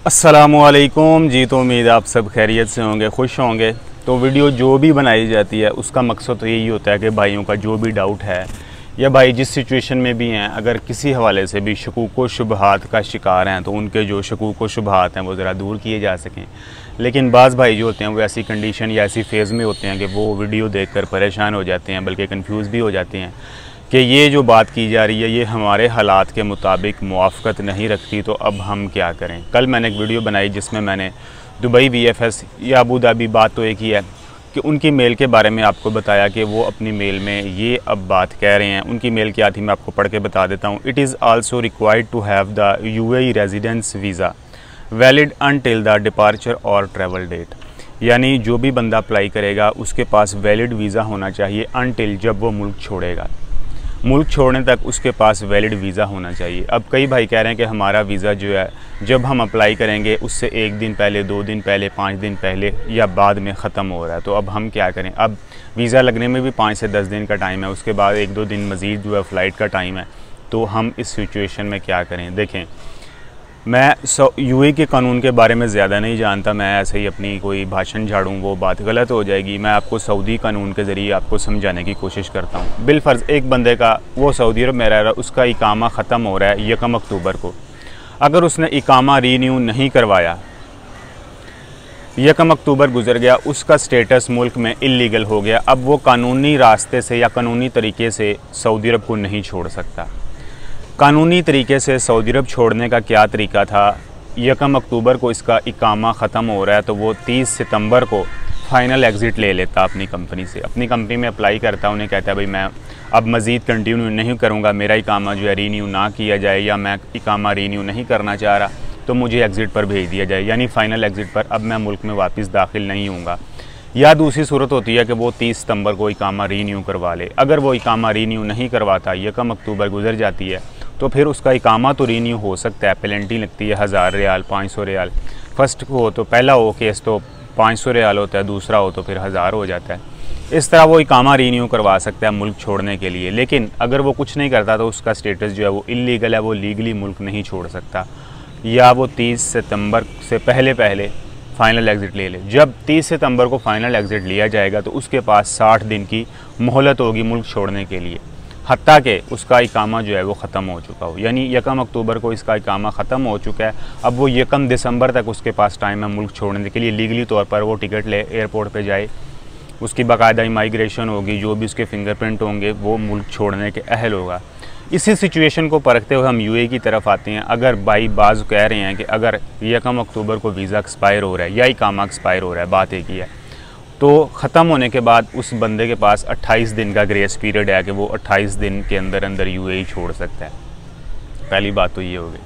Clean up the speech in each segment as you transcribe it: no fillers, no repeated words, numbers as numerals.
अस्सलामुअलैकुम जी। तो उम्मीद आप सब खैरियत से होंगे, खुश होंगे। तो वीडियो जो भी बनाई जाती है उसका मकसद तो यही होता है कि भाइयों का जो भी डाउट है या भाई जिस सिचुएशन में भी हैं, अगर किसी हवाले से भी शकूक व शुबहात का शिकार हैं तो उनके जो शकूक व शुबहात हैं वो ज़रा दूर किए जा सकें। लेकिन बाज़ भाई जो होते हैं वो ऐसी कंडीशन या ऐसी फ़ेज़ में होते हैं कि वो वीडियो देखकर परेशान हो जाते हैं, बल्कि कन्फ्यूज़ भी हो जाते हैं कि ये जो बात की जा रही है ये हमारे हालात के मुताबिक मुआफ़क़त नहीं रखती, तो अब हम क्या करें। कल मैंने एक वीडियो बनाई जिसमें मैंने दुबई VFS या अबू धाबी, बात तो एक ही है, कि उनकी मेल के बारे में आपको बताया कि वो अपनी मेल में ये अब बात कह रहे हैं। उनकी मेल क्या थी मैं आपको पढ़ के बता देता हूँ। It is also required to have the UAE residence visa valid until the departure और ट्रैवल डेट। यानी जो भी बंदा अप्लाई करेगा उसके पास वैलिड वीज़ा होना चाहिए अनटिल, जब वो मुल्क छोड़ेगा, मुल्क छोड़ने तक उसके पास वैलिड वीज़ा होना चाहिए। अब कई भाई कह रहे हैं कि हमारा वीज़ा जो है जब हम अप्लाई करेंगे उससे 1 दिन पहले, 2 दिन पहले, 5 दिन पहले या बाद में ख़त्म हो रहा है, तो अब हम क्या करें। अब वीज़ा लगने में भी 5 से 10 दिन का टाइम है, उसके बाद 1-2 दिन मज़ीद जो है फ़्लाइट का टाइम है, तो हम इस सिचुएशन में क्या करें। देखें, मैं UAE के कानून के बारे में ज़्यादा नहीं जानता, मैं ऐसे ही अपनी कोई भाषण झाड़ूँ वो बात गलत हो जाएगी। मैं आपको सऊदी कानून के ज़रिए आपको समझाने की कोशिश करता हूँ। बिलफ़र्ज़ एक बंदे का वो सऊदी अरब में रह रहा है, उसका इकामा ख़त्म हो रहा है 1 अक्टूबर को। अगर उसने इकामा रीन्यू नहीं करवाया, 1 अक्टूबर गुजर गया, उसका स्टेटस मुल्क में इल्लीगल हो गया। अब वो कानूनी रास्ते से या कानूनी तरीके से सऊदी अरब को नहीं छोड़ सकता। कानूनी तरीके से सऊदी अरब छोड़ने का क्या तरीका था, 1 अक्टूबर को इसका इकामा ख़त्म हो रहा है तो वो 30 सितंबर को फ़ाइनल एग्ज़िट ले लेता अपनी कंपनी से, अपनी कंपनी में अप्लाई करता, उन्हें कहता है भाई मैं अब मज़ीद कंटिन्यू नहीं करूँगा, मेरा इकामा जो है रीन्यू ना किया जाए, या मैं इकामा रीन्यू नहीं करना चाह रहा तो मुझे एग्ज़िट पर भेज दिया जाए, यानी फ़ाइनल एग्ज़िट पर अब मैं मुल्क में वापस दाखिल नहीं हूँगा। या दूसरी सूरत होती है कि वो 30 सितंबर को इकामा रीन्यू करवा ले। अगर वो इकामा रीन्यू नहीं करवाता, 1 अक्टूबर गुजर जाती है, तो फिर उसका इकामा तो रीन्यू हो सकता है, पेनल्टी लगती है 1000 रियाल, 500 रियाल। फर्स्ट हो तो पहला हो केस तो 500 रियाल होता है, दूसरा हो तो फिर 1000 हो जाता है। इस तरह वो इकामा रीन्यू करवा सकता है मुल्क छोड़ने के लिए। लेकिन अगर वो कुछ नहीं करता तो उसका स्टेटस जो है वो इल्लीगल है, वो लीगली मुल्क नहीं छोड़ सकता, या वो 30 सितंबर से पहले फ़ाइनल एग्ज़िट ले ले। जब 30 सितंबर को फ़ाइनल एग्ज़िट लिया जाएगा तो उसके पास 60 दिन की मोहलत होगी मुल्क छोड़ने के लिए, हत्ता कि उसका इकामा जो है वो ख़त्म हो चुका हो। यानी 1 अक्टूबर को इसका इकामा ख़त्म हो चुका है, अब वो 1 दिसंबर तक उसके पास टाइम है मुल्क छोड़ने के लिए। लीगली तौर पर वो टिकट ले, एयरपोर्ट पे जाए, उसकी बाकायदा इमाइग्रेशन होगी, जो भी उसके फिंगरप्रिंट होंगे, वो मुल्क छोड़ने के अहल होगा। इसी सिचुएशन को परखते हुए हम UAE की तरफ आते हैं। अगर भाई बाज़ कह रहे हैं कि अगर 1 अक्टूबर को वीज़ा एक्सपायर हो रहा है या इकामा एक्सपायर हो रहा है, बात एक ही है, तो ख़त्म होने के बाद उस बंदे के पास 28 दिन का ग्रेस पीरियड है कि वो 28 दिन के अंदर अंदर UAE छोड़ सकता है। पहली बात तो ये हो गई।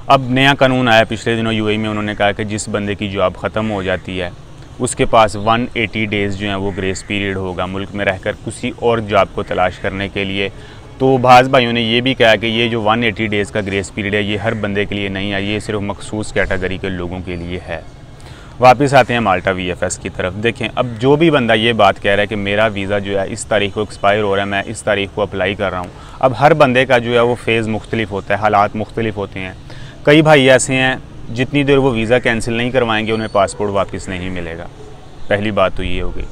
अब नया कानून आया पिछले दिनों UAE में, उन्होंने कहा कि जिस बंदे की जॉब ख़त्म हो जाती है उसके पास 180 डेज़ जो हैं वो ग्रेस पीरियड होगा मुल्क में रहकर किसी और जॉब को तलाश करने के लिए। तो बाज़ भाइयों ने ये भी कहा कि ये जो 180 डेज़ का ग्रेस पीरियड है ये हर बंदे के लिए नहीं है, ये सिर्फ मखसूस कैटेगरी के लोगों के लिए है। वापस आते हैं माल्टा VFS की तरफ। देखें, अब जो भी बंदा ये बात कह रहा है कि मेरा वीज़ा जो है इस तारीख को एक्सपायर हो रहा है, मैं इस तारीख को अप्लाई कर रहा हूँ, अब हर बंदे का जो है वो फ़ेज़ मुख्तलिफ होता है, हालात मुख्तलिफ होते हैं। कई भाई ऐसे हैं जितनी देर वो वीज़ा कैंसिल नहीं करवाएंगे उन्हें पासपोर्ट वापस नहीं मिलेगा। पहली बात तो ये हो गई।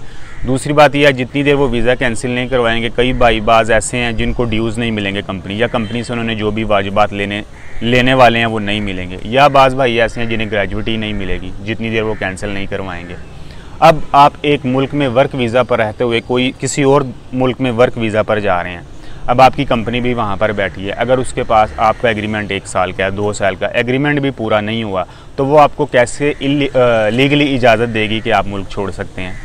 दूसरी बात यह है, जितनी देर वो वीज़ा कैंसिल नहीं करवाएंगे, कई भाई बाज़ ऐसे हैं जिनको ड्यूज़ नहीं मिलेंगे कंपनी, या कंपनी से उन्होंने जो भी वाजिबात लेने वाले हैं वो नहीं मिलेंगे, या बाज़ भाई ऐसे हैं जिन्हें ग्रेजुएटी नहीं मिलेगी जितनी देर वो कैंसिल नहीं करवाएंगे। अब आप एक मुल्क में वर्क वीज़ा पर रहते हुए कोई किसी और मुल्क में वर्क वीज़ा पर जा रहे हैं, अब आपकी कंपनी भी वहाँ पर बैठी है, अगर उसके पास आपका एग्रीमेंट 1 साल का है, 2 साल का एग्रीमेंट भी पूरा नहीं हुआ, तो वो आपको कैसे लीगली इजाज़त देगी कि आप मुल्क छोड़ सकते हैं।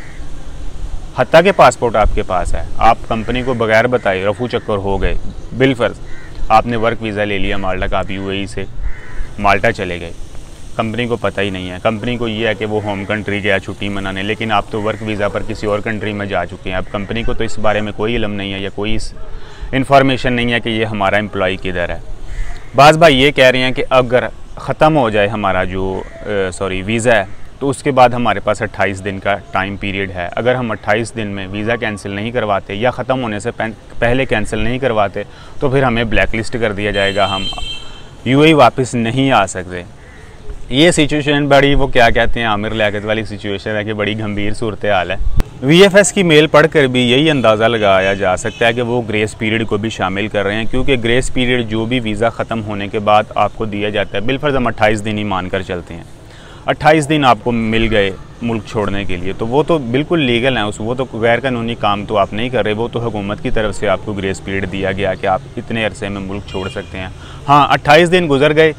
हत्ता के पासपोर्ट आपके पास है, आप कंपनी को बगैर बताए रफू चक्कर हो गए, बिलफर्ज आपने वर्क वीज़ा ले लिया माल्टा का, आप UAE से माल्टा चले गए, कंपनी को पता ही नहीं है। कंपनी को ये है कि वो होम कंट्री गया छुट्टी मनाने, लेकिन आप तो वर्क वीज़ा पर किसी और कंट्री में जा चुके हैं। अब कंपनी को तो इस बारे में कोई इल्म नहीं है या कोई इन्फॉर्मेशन नहीं है कि ये हमारा एम्प्लॉय किधर है। बाज़ भाई ये कह रहे हैं कि अगर ख़त्म हो जाए हमारा जो वीज़ा है तो उसके बाद हमारे पास 28 दिन का टाइम पीरियड है। अगर हम 28 दिन में वीज़ा कैंसिल नहीं करवाते या ख़त्म होने से पहले कैंसिल नहीं करवाते तो फिर हमें ब्लैक लिस्ट कर दिया जाएगा, हम UAE वापस नहीं आ सकते। ये सिचुएशन बड़ी, वो क्या कहते हैं, आमिर लियाकत वाली सिचुएशन है कि बड़ी गंभीर सूरत हाल है। VFS की मेल पढ़कर भी यही अंदाज़ा लगाया जा सकता है कि वो ग्रेस पीरियड को भी शामिल कर रहे हैं, क्योंकि ग्रेस पीरियड जो भी वीज़ा ख़त्म होने के बाद आपको दिया जाता है, बिलफर्ज हम 28 दिन ही मानकर चलते हैं, 28 दिन आपको मिल गए मुल्क छोड़ने के लिए, तो वो तो बिल्कुल लीगल है, वो तो गैर कानूनी काम तो आप नहीं कर रहे, वो तो हुकूमत की तरफ से आपको ग्रेस पीरियड दिया गया कि आप इतने अरसे में मुल्क छोड़ सकते हैं। हाँ, 28 दिन गुजर गए,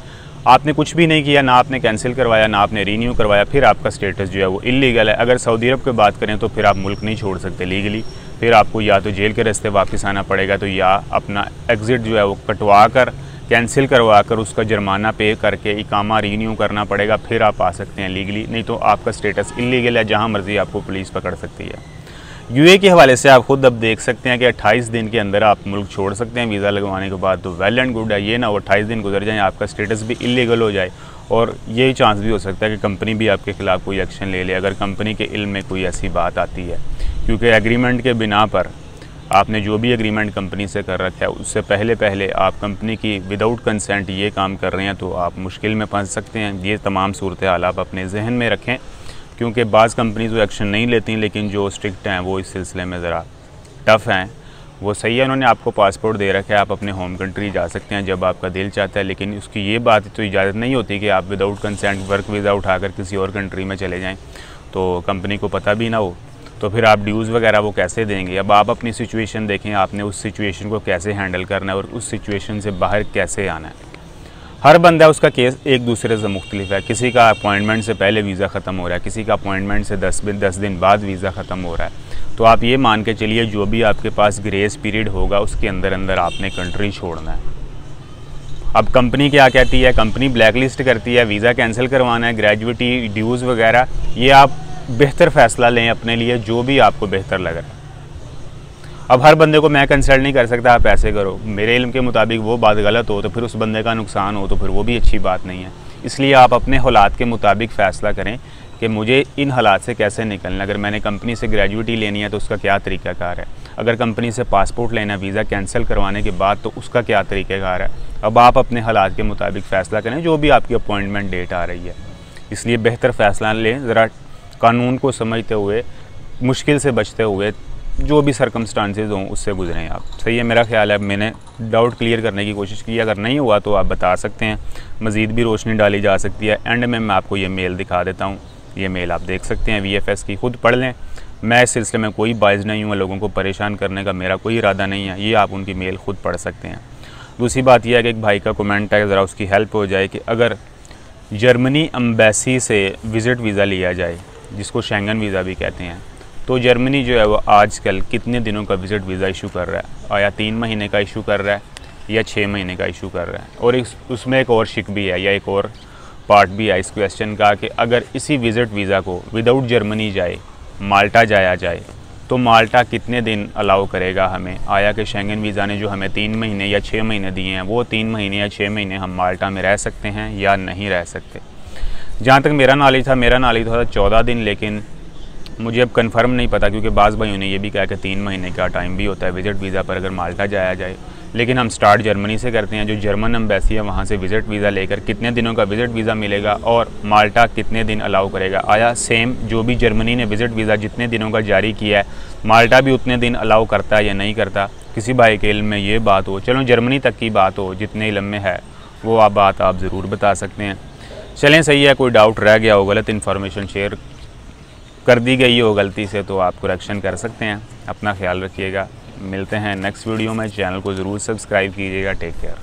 आपने कुछ भी नहीं किया, ना आपने कैंसिल करवाया, ना आपने रीन्यू करवाया, फिर आपका स्टेटस जो है वो इलीगल है। अगर सऊदी अरब की बात करें तो फिर आप मुल्क नहीं छोड़ सकते लीगली, फिर आपको या तो जेल के रास्ते वापस आना पड़ेगा, तो या अपना एग्ज़िट जो है वो कटवा कर, कैंसिल करवा कर, उसका जुर्माना पे करके इकामा रीन्यू करना पड़ेगा, फिर आप आ सकते हैं लीगली, नहीं तो आपका स्टेटस इलीगल है, जहाँ मर्ज़ी आपको पुलिस पकड़ सकती है। UAE के हवाले से आप खुद अब देख सकते हैं कि 28 दिन के अंदर आप मुल्क छोड़ सकते हैं वीज़ा लगवाने के बाद, तो वेल एंड गुड है। ये ना वो 28 दिन गुजर जाएँ, आपका स्टेटस भी इलीगल हो जाए, और यही चांस भी हो सकता है कि कंपनी भी आपके ख़िलाफ़ कोई एक्शन ले ले, अगर कंपनी के इल्म में कोई ऐसी बात आती है, क्योंकि एग्रीमेंट के बिना पर आपने जो भी एग्रीमेंट कंपनी से कर रखा है, उससे पहले आप कंपनी की विदाउट कंसेंट ये काम कर रहे हैं, तो आप मुश्किल में फंस सकते हैं। ये तमाम सूरत हाल आप अपने जहन में रखें, क्योंकि बाज़ कंपनी तो एक्शन नहीं लेती, लेकिन जो स्ट्रिक्ट हैं वो इस सिलसिले में ज़रा टफ़ हैं। वो सही है, उन्होंने आपको पासपोर्ट दे रखा है, आप अपने होम कंट्री जा सकते हैं जब आपका दिल चाहता है, लेकिन उसकी ये बात तो इजाज़त नहीं होती कि आप विदाउट कंसेंट वर्क वीज़ा उठाकर किसी और कंट्री में चले जाएँ, तो कंपनी को पता भी ना हो, तो फिर आप ड्यूज़ वगैरह वो कैसे देंगे। अब आप अपनी सिचुएशन देखें, आपने उस सिचुएशन को कैसे हैंडल करना है और उस सिचुएशन से बाहर कैसे आना है। हर बंदा, उसका केस एक दूसरे से मुख्तलिफ है। किसी का अपॉइंटमेंट से पहले वीज़ा ख़त्म हो रहा है, किसी का अपॉइंटमेंट से 10 दिन बाद वीज़ा ख़त्म हो रहा है। तो आप ये मान के चलिए जो भी आपके पास ग्रेस पीरियड होगा उसके अंदर अंदर आपने कंट्री छोड़ना है। अब कंपनी क्या कहती है, कंपनी ब्लैक लिस्ट करती है, वीज़ा कैंसिल करवाना है, ग्रेजुएटी ड्यूज़ वगैरह, ये आप बेहतर फ़ैसला लें अपने लिए, जो भी आपको बेहतर लग रहा है। अब हर बंदे को मैं कंसल्ट नहीं कर सकता आप ऐसे करो, मेरे इल्म के मुताबिक वो बात गलत हो तो फिर उस बंदे का नुकसान हो तो फिर वो भी अच्छी बात नहीं है। इसलिए आप अपने हालात के मुताबिक फ़ैसला करें कि मुझे इन हालात से कैसे निकलना। अगर मैंने कंपनी से ग्रेजुएटी लेनी है तो उसका क्या तरीक़ाकार है, अगर कंपनी से पासपोर्ट लेना है वीज़ा कैंसिल करवाने के बाद तो उसका क्या तरीक़ाकार है। अब आप अपने हालात के मुताबिक फ़ैसला करें, जो भी आपकी अपॉइंटमेंट डेट आ रही है। इसलिए बेहतर फ़ैसला लें, ज़रा कानून को समझते हुए, मुश्किल से बचते हुए, जो भी सर्कमस्टांसेस हों उससे गुजरें आप। सही है, मेरा ख्याल है मैंने डाउट क्लियर करने की कोशिश की, अगर नहीं हुआ तो आप बता सकते हैं, मज़ीद भी रोशनी डाली जा सकती है। एंड में मैं आपको ये मेल दिखा देता हूँ, ये मेल आप देख सकते हैं VFS की, खुद पढ़ लें। मैं इस सिलसिले में कोई बाइज़ नहीं हूँ, लोगों को परेशान करने का मेरा कोई इरादा नहीं है, ये आप उनकी मेल खुद पढ़ सकते हैं। दूसरी बात यह है कि एक भाई का कमेंट है, ज़रा उसकी हेल्प हो जाए कि अगर जर्मनी एम्बेसी से विज़िट वीज़ा लिया जाए, जिसको शेंगन वीज़ा भी कहते हैं, तो जर्मनी जो है वो आजकल कितने दिनों का विज़िट वीज़ा इशू कर रहा है, और या 3 महीने का इशू कर रहा है या 6 महीने का इशू कर रहा है। और उसमें एक और शिक भी है, या एक और पार्ट भी है इस क्वेश्चन का कि अगर इसी विज़िट वीज़ा को विदाउट जर्मनी जाए, माल्टा जाया जाए, तो माल्टा कितने दिन अलाउ करेगा हमें। आया कि शेंगन वीज़ा ने जो हमें 3 महीने या 6 महीने दिए हैं, वो 3 महीने या 6 महीने हम माल्टा में रह सकते हैं या नहीं रह सकते। जहाँ तक मेरा नॉलेज था 14 दिन, लेकिन मुझे अब कंफर्म नहीं पता, क्योंकि बाज़ भाइयों ने ये भी कहा कि 3 महीने का टाइम भी होता है विज़िट वीज़ा पर अगर माल्टा जाया जाए। लेकिन हम स्टार्ट जर्मनी से करते हैं, जो जर्मन एम्बेसी है वहाँ से विज़िट वीज़ा लेकर कितने दिनों का विज़िट वीज़ा मिलेगा और माल्टा कितने दिन अलाउ करेगा। आया सेम जो भी जर्मनी ने विज़िट वीज़ा जितने दिनों का जारी किया है, माल्टा भी उतने दिन अलाउ करता है या नहीं करता। किसी भाई के इल्म में ये बात हो, चलो जर्मनी तक की बात हो, जितने इल्म में है वो बात आप ज़रूर बता सकते हैं। चलें, सही है, कोई डाउट रह गया हो, गलत इन्फॉर्मेशन शेयर कर दी गई हो गलती से, तो आप करेक्शन कर सकते हैं। अपना ख्याल रखिएगा, मिलते हैं नेक्स्ट वीडियो में। चैनल को ज़रूर सब्सक्राइब कीजिएगा। Take care.